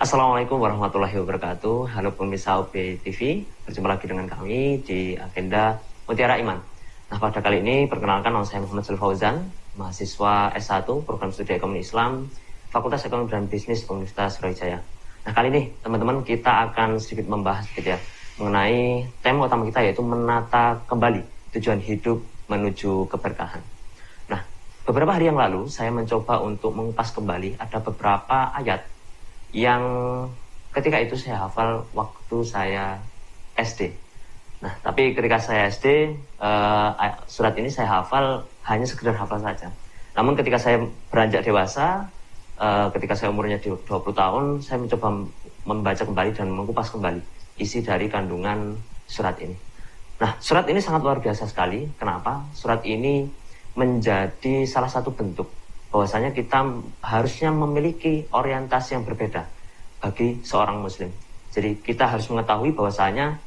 Assalamualaikum warahmatullahi wabarakatuh. Halo pemirsa UB TV, berjumpa lagi dengan kami di agenda Mutiara Iman. Nah, pada kali ini perkenalkan nama saya Muhammad Sulaiman Fauzan, mahasiswa S1 Program Studi Ekonomi Islam, Fakultas Ekonomi dan Bisnis Universitas Sriwijaya. Nah, kali ini teman-teman kita akan sedikit membahas gitu ya mengenai tema utama kita, yaitu menata kembali tujuan hidup menuju keberkahan. Nah, beberapa hari yang lalu saya mencoba untuk mengupas kembali ada beberapa ayat yang ketika itu saya hafal waktu saya SD. Nah, tapi ketika saya SD, surat ini saya hafal hanya sekedar hafal saja. Namun ketika saya beranjak dewasa, ketika saya umurnya 20 tahun, saya mencoba membaca kembali dan mengupas kembali isi dari kandungan surat ini. Nah, surat ini sangat luar biasa sekali. Kenapa? Surat ini menjadi salah satu bentuk bahwasanya kita harusnya memiliki orientasi yang berbeda bagi seorang muslim. Jadi kita harus mengetahui bahwasanya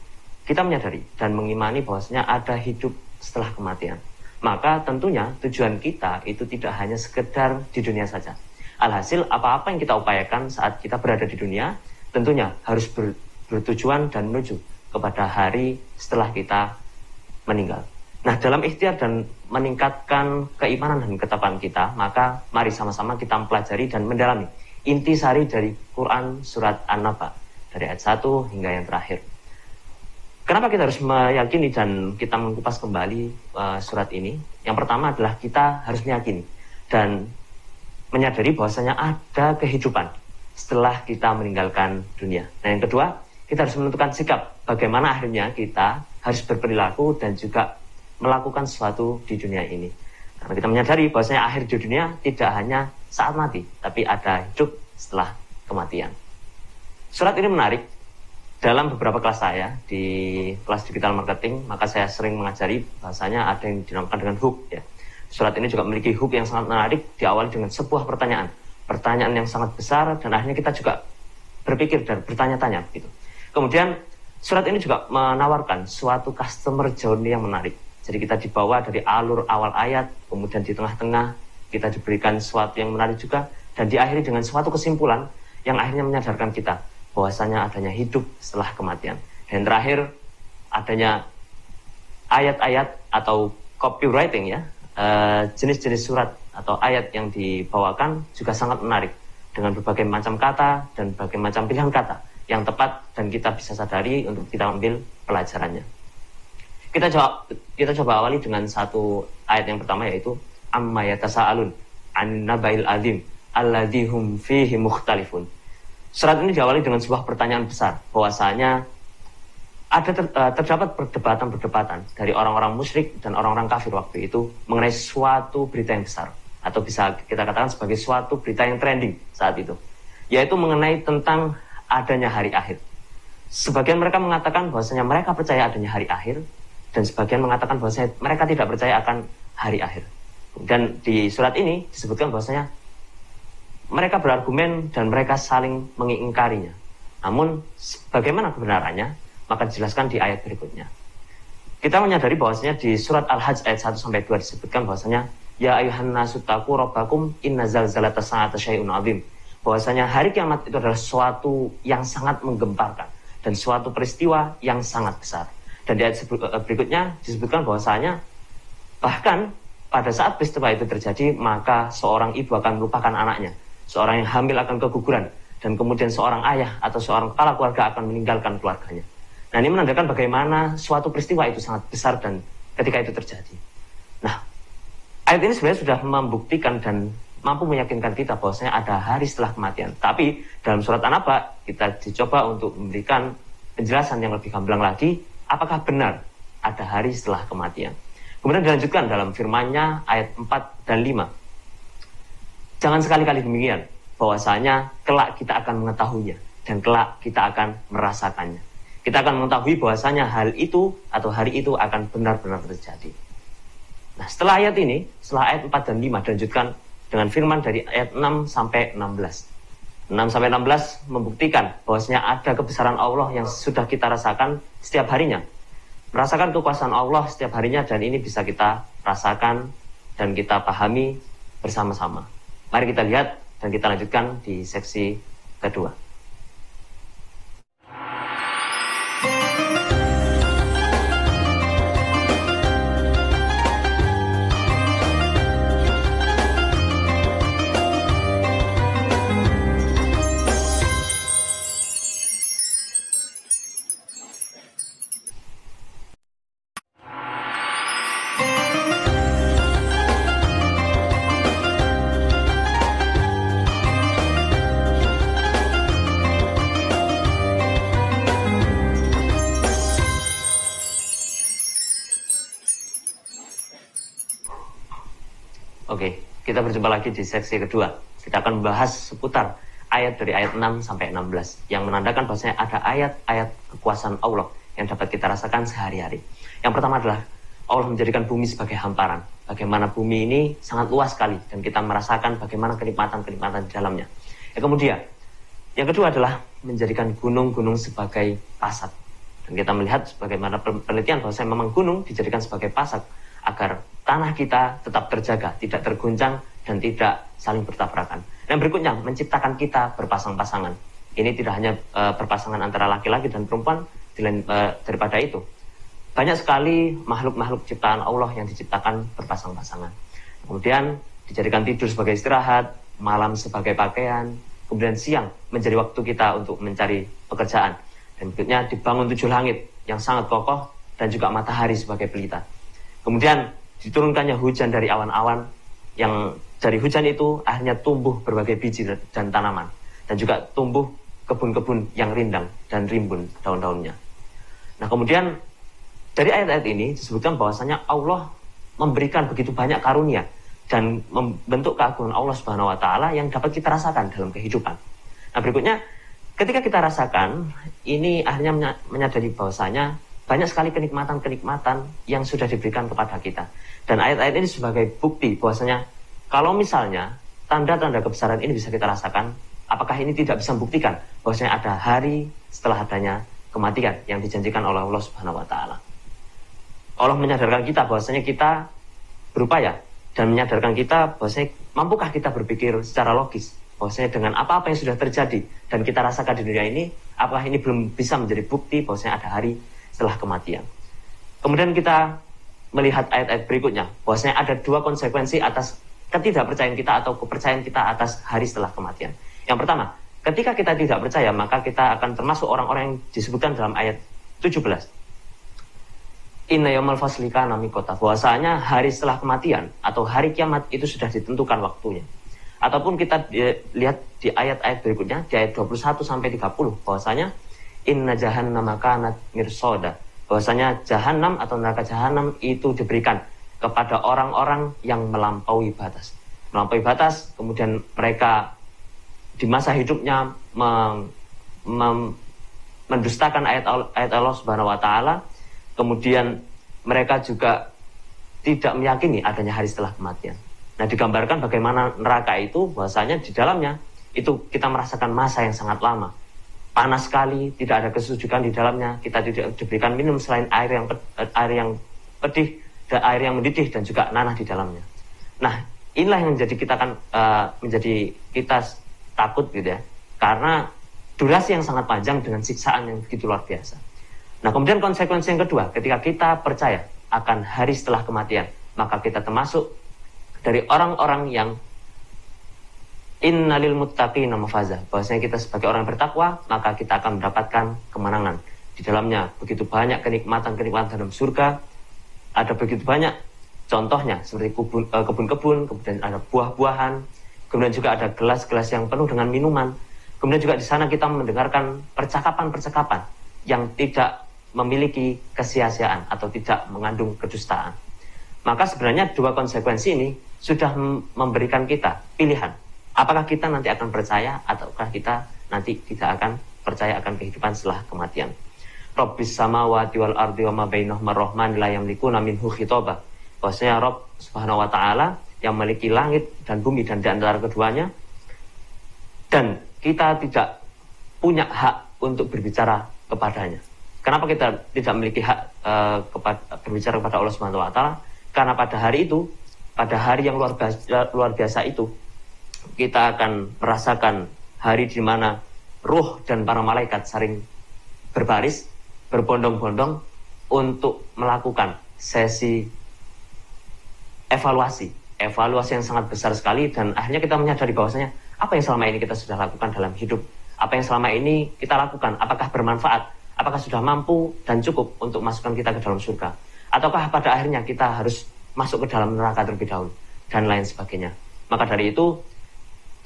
kita menyadari dan mengimani bahwasanya ada hidup setelah kematian. Maka tentunya tujuan kita itu tidak hanya sekedar di dunia saja. Alhasil apa-apa yang kita upayakan saat kita berada di dunia tentunya harus bertujuan dan menuju kepada hari setelah kita meninggal. Nah, dalam ikhtiar dan meningkatkan keimanan dan ketakwaan kita, maka mari sama-sama kita mempelajari dan mendalami intisari dari Quran surat An-Naba dari ayat 1 hingga yang terakhir. Kenapa kita harus meyakini dan kita mengupas kembali surat ini? Yang pertama adalah kita harus meyakini dan menyadari bahwasanya ada kehidupan setelah kita meninggalkan dunia. Nah, yang kedua, kita harus menentukan sikap bagaimana akhirnya kita harus berperilaku dan juga melakukan sesuatu di dunia ini. Karena kita menyadari bahwasanya akhir di dunia tidak hanya saat mati, tapi ada hidup setelah kematian. Surat ini menarik. Dalam beberapa kelas saya di kelas digital marketing, maka saya sering mengajari bahwasanya ada yang dinamakan dengan hook ya. Surat ini juga memiliki hook yang sangat menarik, diawali dengan sebuah pertanyaan. Pertanyaan yang sangat besar dan akhirnya kita juga berpikir dan bertanya-tanya gitu. Kemudian surat ini juga menawarkan suatu customer journey yang menarik. Jadi kita dibawa dari alur awal ayat, kemudian di tengah-tengah kita diberikan sesuatu yang menarik juga, dan diakhiri dengan suatu kesimpulan yang akhirnya menyadarkan kita bahwasanya adanya hidup setelah kematian. Dan terakhir adanya ayat-ayat atau copywriting ya, jenis-jenis surat atau ayat yang dibawakan juga sangat menarik dengan berbagai macam kata dan berbagai macam pilihan kata yang tepat dan kita bisa sadari untuk kita ambil pelajarannya. Kita coba awali dengan satu ayat yang pertama, yaitu amma yatasaalun an nabail azim alladzi hum fihi mukhtalifun. Surat ini diawali dengan sebuah pertanyaan besar bahwasanya ada terdapat perdebatan dari orang-orang musyrik dan orang-orang kafir waktu itu mengenai suatu berita yang besar, atau bisa kita katakan sebagai suatu berita yang trending saat itu, yaitu mengenai tentang adanya hari akhir. Sebagian mereka mengatakan bahwasanya mereka percaya adanya hari akhir, dan sebagian mengatakan bahwasanya mereka tidak percaya akan hari akhir. Dan di surat ini disebutkan bahwasanya mereka berargumen dan mereka saling mengingkarinya. Namun bagaimana kebenarannya? Maka dijelaskan di ayat berikutnya. Kita menyadari bahwasanya di surat Al-Hajj ayat 1-2 disebutkan bahwasanya ya ayuhan nasu taqu rabbakum inna zalzalata sa'ati syai'un 'adzim. Bahwasanya hari kiamat itu adalah suatu yang sangat menggemparkan dan suatu peristiwa yang sangat besar. Dan di ayat berikutnya disebutkan bahwasanya bahkan pada saat peristiwa itu terjadi, maka seorang ibu akan melupakan anaknya, seorang yang hamil akan keguguran, dan kemudian seorang ayah atau seorang kepala keluarga akan meninggalkan keluarganya. Nah, ini menandakan bagaimana suatu peristiwa itu sangat besar dan ketika itu terjadi. Nah, ayat ini sebenarnya sudah membuktikan dan mampu meyakinkan kita bahwasanya ada hari setelah kematian. Tapi dalam surat An-Naba kita dicoba untuk memberikan penjelasan yang lebih gamblang lagi, apakah benar ada hari setelah kematian. Kemudian dilanjutkan dalam firman-Nya ayat 4 dan 5. Jangan sekali-kali demikian, bahwasanya kelak kita akan mengetahuinya dan kelak kita akan merasakannya. Kita akan mengetahui bahwasanya hal itu atau hari itu akan benar-benar terjadi. Nah, setelah ayat ini, setelah ayat 4 dan 5 dilanjutkan dengan firman dari ayat 6 sampai 16. 6 sampai 16 membuktikan bahwasanya ada kebesaran Allah yang sudah kita rasakan setiap harinya. Merasakan kekuasaan Allah setiap harinya, dan ini bisa kita rasakan dan kita pahami bersama-sama. Mari kita lihat dan kita lanjutkan di seksi kedua. kita berjumpa lagi di seksi kedua. Kita akan membahas seputar ayat dari ayat 6 sampai 16 yang menandakan bahwasanya ada ayat-ayat kekuasaan Allah yang dapat kita rasakan sehari-hari. Yang pertama adalah Allah menjadikan bumi sebagai hamparan. Bagaimana bumi ini sangat luas sekali dan kita merasakan bagaimana kenikmatan-kenikmatan di dalamnya. Yang kedua adalah menjadikan gunung-gunung sebagai pasat. Dan kita melihat bagaimana penelitian bahwasanya memang gunung dijadikan sebagai pasat agar tanah kita tetap terjaga, tidak terguncang dan tidak saling bertabrakan. Yang berikutnya, menciptakan kita berpasang-pasangan. Ini tidak hanya berpasangan antara laki-laki dan perempuan, daripada itu. Banyak sekali makhluk-makhluk ciptaan Allah yang diciptakan berpasang-pasangan. Kemudian dijadikan tidur sebagai istirahat, malam sebagai pakaian, kemudian siang menjadi waktu kita untuk mencari pekerjaan. Dan berikutnya dibangun 7 langit yang sangat kokoh dan juga matahari sebagai pelita. Kemudian diturunkannya hujan dari awan-awan yang dari hujan itu akhirnya tumbuh berbagai biji dan tanaman. Dan juga tumbuh kebun-kebun yang rindang dan rimbun daun-daunnya. Nah kemudian dari ayat-ayat ini disebutkan bahwasanya Allah memberikan begitu banyak karunia dan membentuk keagungan Allah Subhanahu wa taala yang dapat kita rasakan dalam kehidupan. Nah, berikutnya ketika kita rasakan ini akhirnya menyadari bahwasanya banyak sekali kenikmatan-kenikmatan yang sudah diberikan kepada kita. Dan ayat-ayat ini sebagai bukti bahwasanya kalau misalnya tanda-tanda kebesaran ini bisa kita rasakan, apakah ini tidak bisa membuktikan bahwasanya ada hari setelah adanya kematian yang dijanjikan oleh Allah Subhanahu wa taala. Allah menyadarkan kita bahwasanya kita berupaya dan menyadarkan kita bahwasanya mampukah kita berpikir secara logis bahwasanya dengan apa-apa yang sudah terjadi dan kita rasakan di dunia ini, apakah ini belum bisa menjadi bukti bahwasanya ada hari setelah kematian. Kemudian kita melihat ayat-ayat berikutnya bahwasanya ada 2 konsekuensi atas ketidakpercayaan kita atau kepercayaan kita atas hari setelah kematian. Yang pertama, ketika kita tidak percaya maka kita akan termasuk orang-orang yang disebutkan dalam ayat 17. Inna yaumal fasli kana miqata, bahwasanya hari setelah kematian atau hari kiamat itu sudah ditentukan waktunya. Ataupun kita lihat di ayat-ayat berikutnya di ayat 21 sampai 30 bahwasanya inna jahannama kanat mirsada, bahwasanya jahanam atau neraka jahanam itu diberikan kepada orang-orang yang melampaui batas. Melampaui batas, kemudian mereka di masa hidupnya mendustakan ayat Allah Subhanahu wa taala. Kemudian mereka juga tidak meyakini adanya hari setelah kematian. Nah, digambarkan bagaimana neraka itu bahwasanya di dalamnya itu kita merasakan masa yang sangat lama. Panas sekali, tidak ada kesejukan di dalamnya, kita tidak diberikan minum selain air yang pedih dan air yang mendidih dan juga nanah di dalamnya. Nah, inilah yang menjadi kita takut gitu ya, karena durasi yang sangat panjang dengan siksaan yang begitu luar biasa. Nah, kemudian konsekuensi yang kedua, ketika kita percaya akan hari setelah kematian, maka kita termasuk dari orang-orang yang innalil muttaqina mafaza, bahwasanya kita sebagai orang yang bertakwa, maka kita akan mendapatkan kemenangan. Di dalamnya begitu banyak kenikmatan-kenikmatan dalam surga, ada begitu banyak contohnya seperti kebun-kebun, kemudian ada buah-buahan, kemudian juga ada gelas-gelas yang penuh dengan minuman. Kemudian juga di sana kita mendengarkan percakapan-percakapan yang tidak memiliki kesia-siaan atau tidak mengandung kedustaan. Maka sebenarnya 2 konsekuensi ini sudah memberikan kita pilihan. Apakah kita nanti akan percaya ataukah kita nanti tidak akan percaya akan kehidupan setelah kematian. Rabbis samawati wal ardi wa ma bainahuma rahman la yamlikuna minhu khitaba. Bahwasanya Rabb Subhanahu wa taala yang memiliki langit dan bumi dan di antara keduanya, dan kita tidak punya hak untuk berbicara kepadanya. Kenapa kita tidak memiliki hak berbicara kepada Allah Subhanahu wa taala? Karena pada hari itu, pada hari yang luar biasa itu, kita akan merasakan hari di mana ruh dan para malaikat saling berbaris, berbondong-bondong untuk melakukan sesi evaluasi yang sangat besar sekali. Dan akhirnya kita menyadari bahwasanya apa yang selama ini kita sudah lakukan dalam hidup, apa yang selama ini kita lakukan, apakah bermanfaat, apakah sudah mampu dan cukup untuk masukkan kita ke dalam surga, ataukah pada akhirnya kita harus masuk ke dalam neraka terlebih dahulu, dan lain sebagainya. Maka dari itu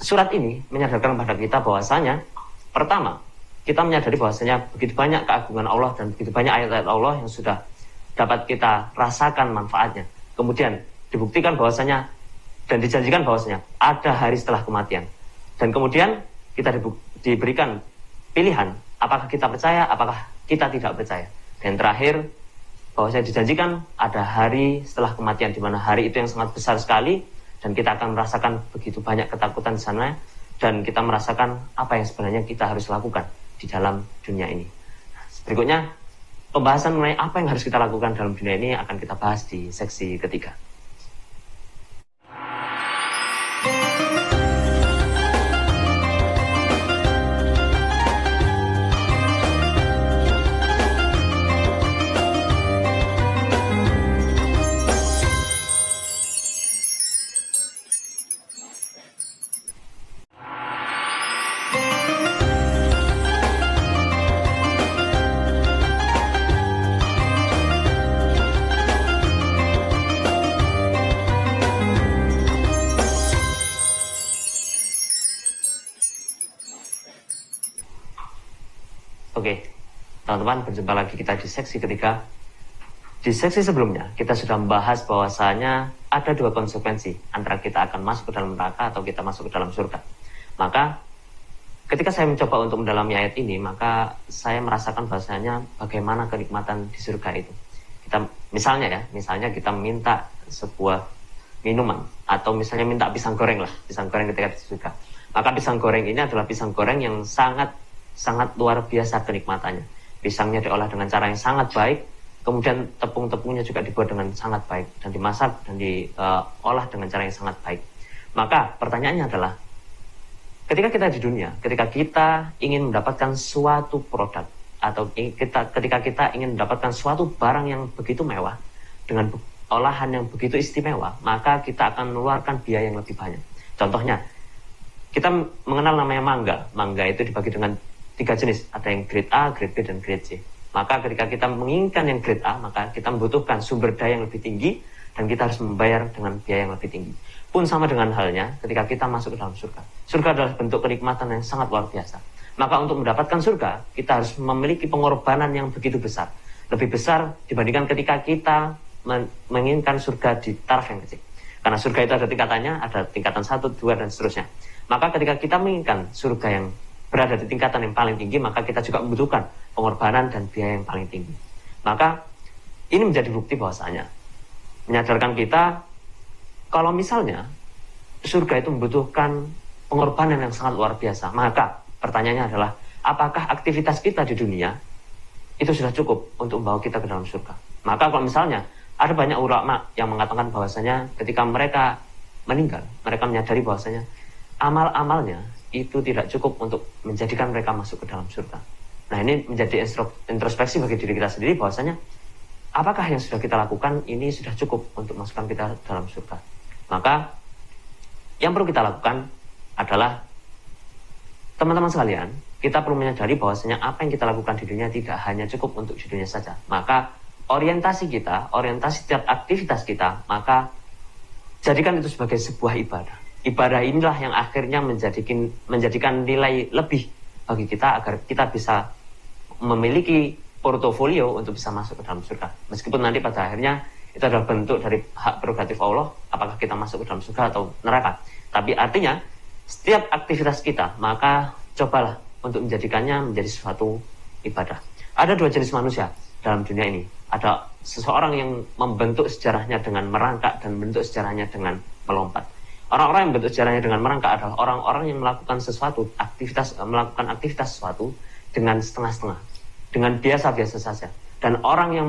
surat ini menyadarkan kepada kita bahwasanya pertama, kita menyadari bahwasanya begitu banyak keagungan Allah dan begitu banyak ayat-ayat Allah yang sudah dapat kita rasakan manfaatnya. Kemudian dibuktikan bahwasanya dan dijanjikan bahwasanya ada hari setelah kematian. Dan kemudian kita diberikan pilihan, apakah kita percaya, apakah kita tidak percaya. Dan terakhir, bahwasanya dijanjikan ada hari setelah kematian, di mana hari itu yang sangat besar sekali, dan kita akan merasakan begitu banyak ketakutan di sana, dan kita merasakan apa yang sebenarnya kita harus lakukan di dalam dunia ini. Berikutnya, pembahasan mengenai apa yang harus kita lakukan dalam dunia ini akan kita bahas di seksi ketiga. Oke, teman-teman, berjumpa lagi kita di seksi ketiga. Di seksi sebelumnya, kita sudah membahas bahwasanya ada dua konsekuensi antara kita akan masuk ke dalam neraka atau kita masuk ke dalam surga. Maka, ketika saya mencoba untuk mendalami ayat ini, maka saya merasakan bahwasanya bagaimana kenikmatan di surga itu. Misalnya kita minta sebuah minuman, atau misalnya minta pisang goreng ketika di surga. Maka pisang goreng ini adalah pisang goreng yang sangat luar biasa kenikmatannya. Pisangnya diolah dengan cara yang sangat baik, kemudian tepung-tepungnya juga dibuat dengan sangat baik, dan dimasak dan diolah dengan cara yang sangat baik. Maka pertanyaannya adalah, ketika kita di dunia, ketika kita ingin mendapatkan suatu produk, atau ketika kita ingin mendapatkan suatu barang yang begitu mewah, dengan olahan yang begitu istimewa, maka kita akan mengeluarkan biaya yang lebih banyak. Contohnya, kita mengenal namanya mangga. Mangga itu dibagi dengan 3 jenis, ada yang grade A, grade B, dan grade C. Maka ketika kita menginginkan yang grade A, maka kita membutuhkan sumber daya yang lebih tinggi, dan kita harus membayar dengan biaya yang lebih tinggi. Pun sama dengan halnya ketika kita masuk ke dalam surga. Surga adalah bentuk kenikmatan yang sangat luar biasa. Maka untuk mendapatkan surga, kita harus memiliki pengorbanan yang begitu besar. Lebih besar dibandingkan ketika kita menginginkan surga di taraf yang kecil. Karena surga itu ada tingkatannya, ada tingkatan 1, 2, dan seterusnya. Maka ketika kita menginginkan surga yang berada di tingkatan yang paling tinggi, maka kita juga membutuhkan pengorbanan dan biaya yang paling tinggi. Maka ini menjadi bukti bahwasanya menyadarkan kita kalau misalnya surga itu membutuhkan pengorbanan yang sangat luar biasa, maka pertanyaannya adalah, apakah aktivitas kita di dunia itu sudah cukup untuk membawa kita ke dalam surga? Maka kalau misalnya ada banyak ulama yang mengatakan bahwasanya ketika mereka meninggal, mereka menyadari bahwasanya amal-amalnya itu tidak cukup untuk menjadikan mereka masuk ke dalam surga. Nah, ini menjadi introspeksi bagi diri kita sendiri bahwasanya apakah yang sudah kita lakukan ini sudah cukup untuk masukkan kita dalam surga. Maka yang perlu kita lakukan adalah, teman-teman sekalian, kita perlu menyadari bahwasanya apa yang kita lakukan di dunia tidak hanya cukup untuk di dunia saja. Maka orientasi setiap aktivitas kita, maka jadikan itu sebagai sebuah ibadah. Ibadah inilah yang akhirnya menjadikan nilai lebih bagi kita agar kita bisa memiliki portofolio untuk bisa masuk ke dalam surga. Meskipun nanti pada akhirnya itu adalah bentuk dari hak prerogatif Allah, apakah kita masuk ke dalam surga atau neraka. Tapi artinya setiap aktivitas kita, maka cobalah untuk menjadikannya menjadi suatu ibadah. Ada 2 jenis manusia dalam dunia ini. Ada seseorang yang membentuk sejarahnya dengan merangkak dan membentuk sejarahnya dengan melompat. Orang-orang yang membentuk sejarahnya dengan merangkak adalah orang-orang yang melakukan aktivitas sesuatu dengan setengah-setengah, dengan biasa-biasa saja. Dan orang yang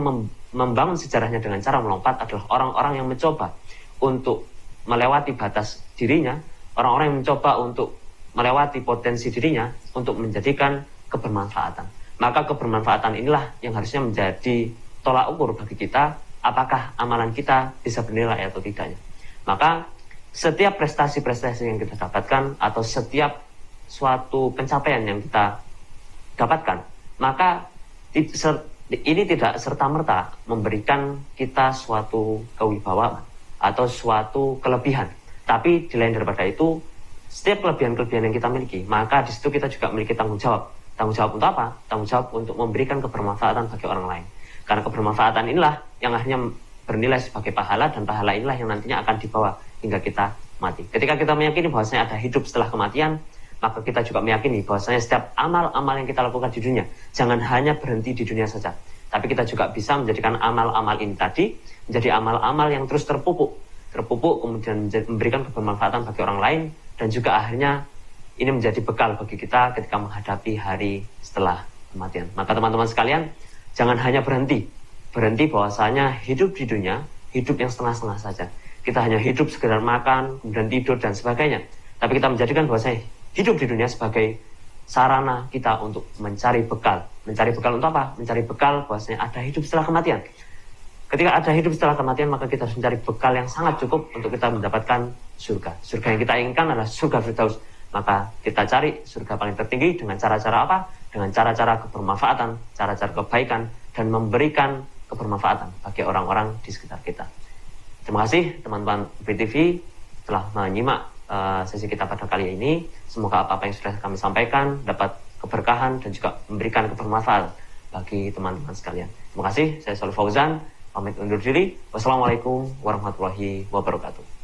membangun sejarahnya dengan cara melompat adalah orang-orang yang mencoba untuk melewati batas dirinya, orang-orang yang mencoba untuk melewati potensi dirinya untuk menjadikan kebermanfaatan. Maka kebermanfaatan inilah yang harusnya menjadi tolak ukur bagi kita, apakah amalan kita bisa bernilai atau tidaknya. Maka setiap prestasi-prestasi yang kita dapatkan atau setiap suatu pencapaian yang kita dapatkan, maka ini tidak serta-merta memberikan kita suatu kewibawaan atau suatu kelebihan. Tapi di lain daripada itu, setiap kelebihan-kelebihan yang kita miliki, maka di situ kita juga memiliki tanggung jawab. Tanggung jawab untuk apa? Tanggung jawab untuk memberikan kebermanfaatan bagi orang lain. Karena kebermanfaatan inilah yang akhirnya bernilai sebagai pahala, dan pahala inilah yang nantinya akan dibawa hingga kita mati. Ketika kita meyakini bahwasanya ada hidup setelah kematian, maka kita juga meyakini bahwasanya setiap amal-amal yang kita lakukan di dunia jangan hanya berhenti di dunia saja, tapi kita juga bisa menjadikan amal-amal ini tadi menjadi amal-amal yang terus terpupuk kemudian memberikan kebermanfaatan bagi orang lain, dan juga akhirnya ini menjadi bekal bagi kita ketika menghadapi hari setelah kematian. Maka teman-teman sekalian, jangan hanya berhenti bahwasanya hidup di dunia, hidup yang setengah-setengah saja. Kita hanya hidup sekedar makan, kemudian tidur dan sebagainya. Tapi kita menjadikan bahwasanya hidup di dunia sebagai sarana kita untuk mencari bekal. Mencari bekal untuk apa? Mencari bekal bahwasanya ada hidup setelah kematian. Ketika ada hidup setelah kematian, maka kita harus mencari bekal yang sangat cukup untuk kita mendapatkan surga. Surga yang kita inginkan adalah surga Firdaus. Maka kita cari surga paling tertinggi dengan cara-cara apa? Dengan cara-cara kebermanfaatan, cara-cara kebaikan, dan memberikan kebermanfaatan bagi orang-orang di sekitar kita. Terima kasih teman-teman BTV telah menyimak sesi kita pada kali ini. Semoga apa-apa yang sudah kami sampaikan dapat keberkahan dan juga memberikan kebermanfaatan bagi teman-teman sekalian. Terima kasih, saya Shalih Fauzan, pamit undur diri. Wassalamualaikum warahmatullahi wabarakatuh.